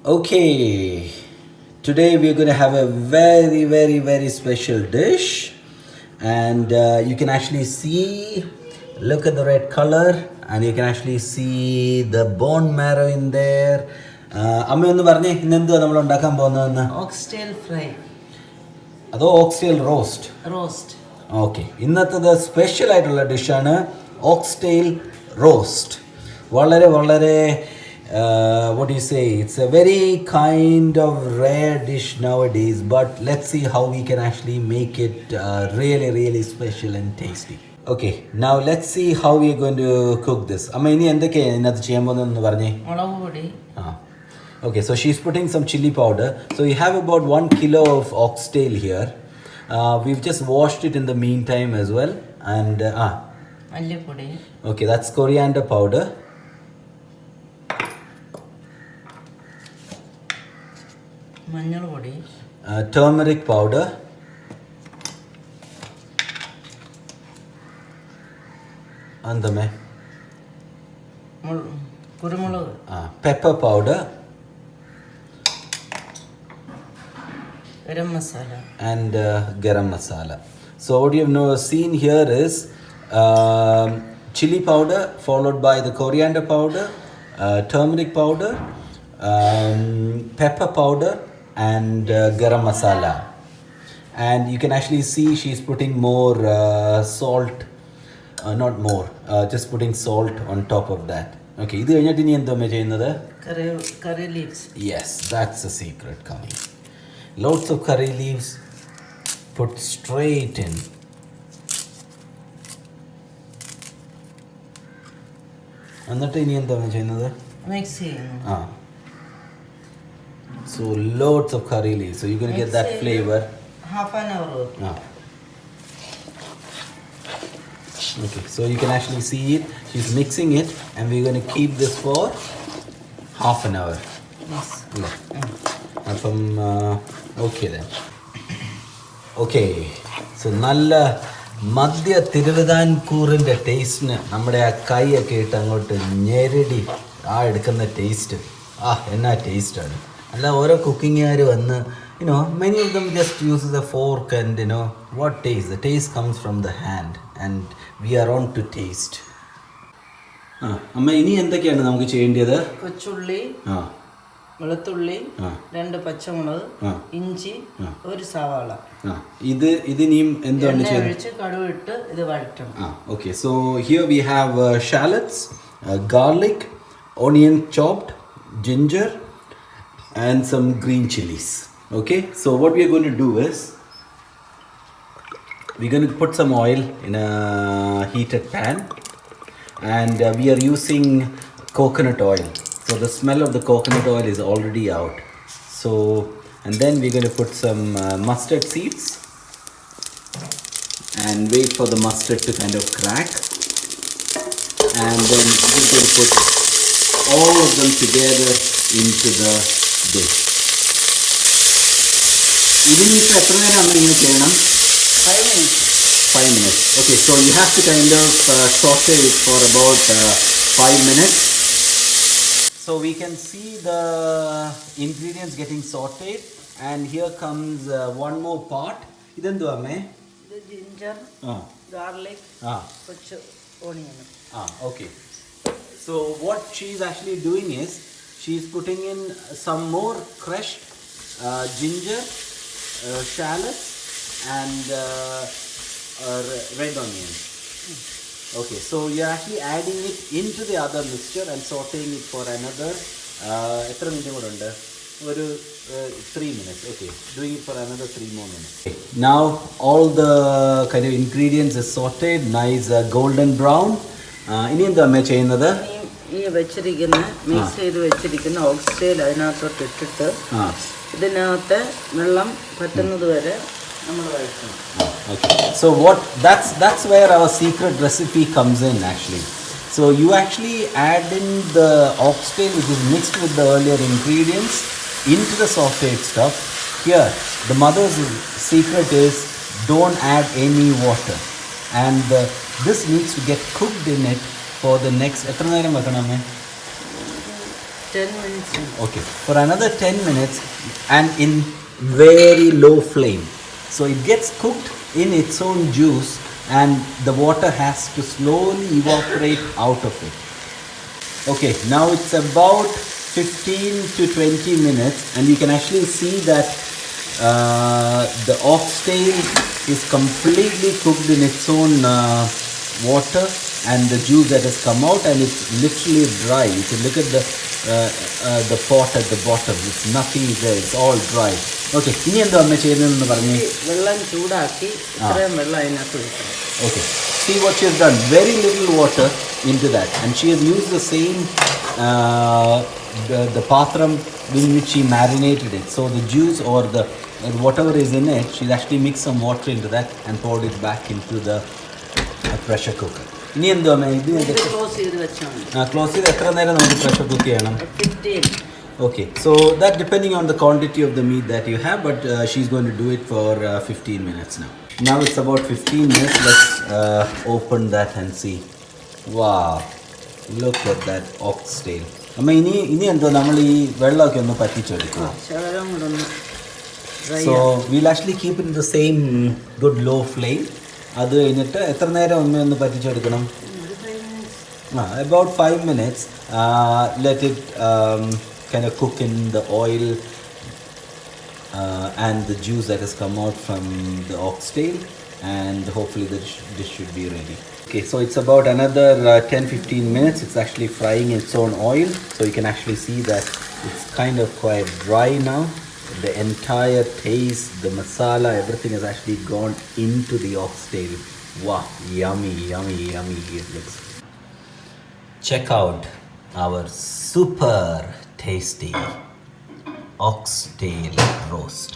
Okay, today we're going to have a very special dish, and you can actually see, look at the red color, and you can actually see the bone marrow in there. അമ്മ ഒന്ന് പറഞ്ഞേ ഇന്നെന്തുവാ നമ്മൾ ഉണ്ടാക്കാൻ പോകുന്നതെന്ന്? ഓക്സ്ടെയിൽ fry അതോ ഓക്സ്ടെയിൽ roast? Roast. Okay, ഇന്നത്തെ special ആയിട്ടുള്ള ഡിഷാണ് ഓക്സ്ടെയിൽ റോസ്റ്റ്. വളരെ what do you say, it's a very kind of rare dish nowadays, but let's see how we can actually make it really special and tasty. Okay, now let's see how we are going to cook this. amma ini endake inathu cheyan povunnu parne? മുളക് പൊടി. Okay, so she's putting some chili powder. So we have about 1 kilo of oxtail here. We've just washed it in the meantime as well. And മല്ലിപ്പൊടി. okay, that's coriander powder. മഞ്ഞൾ പൊടി. Turmeric powder. Andame. കുരുമുളക്. Pepper powder. Garam masala. And garam masala. So what you have seen here is chili powder followed by the coriander powder, turmeric powder, pepper powder, and garam masala. And you can actually see she's putting more salt, not more, just putting salt on top of that. Okay, idu കഴിഞ്ഞിട്ട് ഇനി എന്താ ചെയ്യുന്നത്? curry leaves. Yes, that's the secret coming. Loads of curry leaves put straight in. എന്നിട്ട് ഇനി എന്താ ചെയ്യുന്നത്? Mix ചെയ്യുന്നു. So loads of curry leaves, so you're going to get that flavor. Half an hour. Okay, so you can actually see it. She's mixing it, and we're going to keep this for half an hour. Yes. Okay then. Okay, so നല്ല മധ്യ തിരുവിതാംകൂറിൻ്റെ ടേസ്റ്റിന് നമ്മുടെ ആ കൈയൊക്കെ ഇട്ട് അങ്ങോട്ട് ഞെരടി എടുക്കുന്ന taste എന്നാ ടേസ്റ്റാണ്. അല്ല ഓരോ കുക്കിങ്ങുകാർ വന്ന് many of them just uses a fork and what taste? The taste comes from the hand and we are on to taste. അമ്മ ഇനി എന്തൊക്കെയാണ് നമുക്ക് ചെയ്യേണ്ടത്? കൊച്ചുള്ളി, വെളുത്തുള്ളി, 2 പച്ചമുളക്, ഇഞ്ചി, 1 സവാള. ഇതിനിയും എന്താണ് ചെയ്യുന്നത്? കടുവിട്ട് ഇത് വഴറ്റണം. Okay, so here we have shallots, garlic, onion chopped, ginger, and some green chilies. Okay, so what we are going to do is we're going to put some oil in a heated pan, and we are using coconut oil. So the smell of the coconut oil is already out. So, and then we're going to put some mustard seeds and wait for the mustard to kind of crack. And then we're going to put all of them together into the dish. ഇതിന് എത്ര നേരമാണ് ഇങ്ങനെ ചെയ്യണം? 5 minutes. 5 minutes. Okay, so you have to kind of saute it for about 5 minutes. So we can see the ingredients getting sauteed, and here comes one more part. Idendu amme? The ginger, garlic, kochu onion. Okay. So what she's actually doing is she's putting in some more crushed ginger, shallots, and red onion. Okay, so you're actually adding it into the other mixture and sauteing it for another എത്ര minute കൂടെ ഉണ്ട്? ഒരു 3 minutes. Okay, doing it for another 3 more minutes. Okay. Now all the kind of ingredients is sauteed, nice golden brown. ഇനി എന്താ അമ്മ ചെയ്യുന്നത്? ഈ വെച്ചിരിക്കുന്ന മിക്സ് ചെയ്ത് വെച്ചിരിക്കുന്ന ഓക്സിഡൈൽ അതിനകത്തോട്ട് ഇട്ടിട്ട് ഇതിനകത്ത് വെള്ളം പറ്റുന്നത് വരെ നമ്മൾ വഴറ്റണം. Okay. So that's where our secret recipe comes in actually. So you actually add in the oxtail which is mixed with the earlier ingredients into the sauteed stuff. Here the mother's secret is don't add any water, and this needs to get cooked in it for the next എത്ര നേരം വെക്കണം? 10 minutes. Okay, for another 10 minutes and in very low flame. So it gets cooked in its own juice and the water has to slowly evaporate out of it. Okay, now it's about 15 to 20 minutes and you can actually see that the oxtail is completely cooked in its own water and the juice that has come out, and it's literally dry. You can look at the pot at the bottom. It's nothing there. It's all dry. Okay. ഇനി എന്താ അമ്മ ചെയ്യുന്നതെന്ന് പറഞ്ഞേ? വെള്ളം ചൂടാക്കി ഇത്രയും വെള്ളം അതിനകത്ത് ഒഴിക്കണം. Okay. See what she has done. Very little water into that, and she has used the same the patram in which she marinated it. So the juice or the whatever is in it, she's actually mixed some water into that and poured it back into the pressure cooker. ഇനി എന്തോ അമ്മ ഇത് close ചെയ്ത് വെച്ചാൽ മതി. Close ചെയ്ത് എത്ര നേരം നമുക്ക് പ്രഷർ കുക്ക് ചെയ്യണം? 15. Okay, so that depending on the quantity of the meat that you have, but she's going to do it for 15 minutes now. Now it's about 15 minutes. Let's open that and see. Wow, look at that oxtail. അമ്മ ഇനി എന്തോ നമ്മൾ ഈ വെള്ളമൊക്കെ ഒന്ന് പറ്റിച്ചെടുക്കുക. ശകലം കൂടെ ഒന്ന് dry So we'll actually keep it in the same good low flame. അത് കഴിഞ്ഞിട്ട് എത്ര നേരം ഒന്ന് പറ്റിച്ചെടുക്കണം? About 5 minutes. Let it kind of cook in the oil and the juice that has come out from the oxtail, and hopefully the dish should be ready. Okay, so it's about another 10-15 minutes. It's actually frying its own oil, so you can actually see that it's kind of quite dry now. The entire taste, the masala, everything has actually gone into the oxtail. Wow, yummy, yummy, yummy it looks. Check out our super tasty oxtail roast.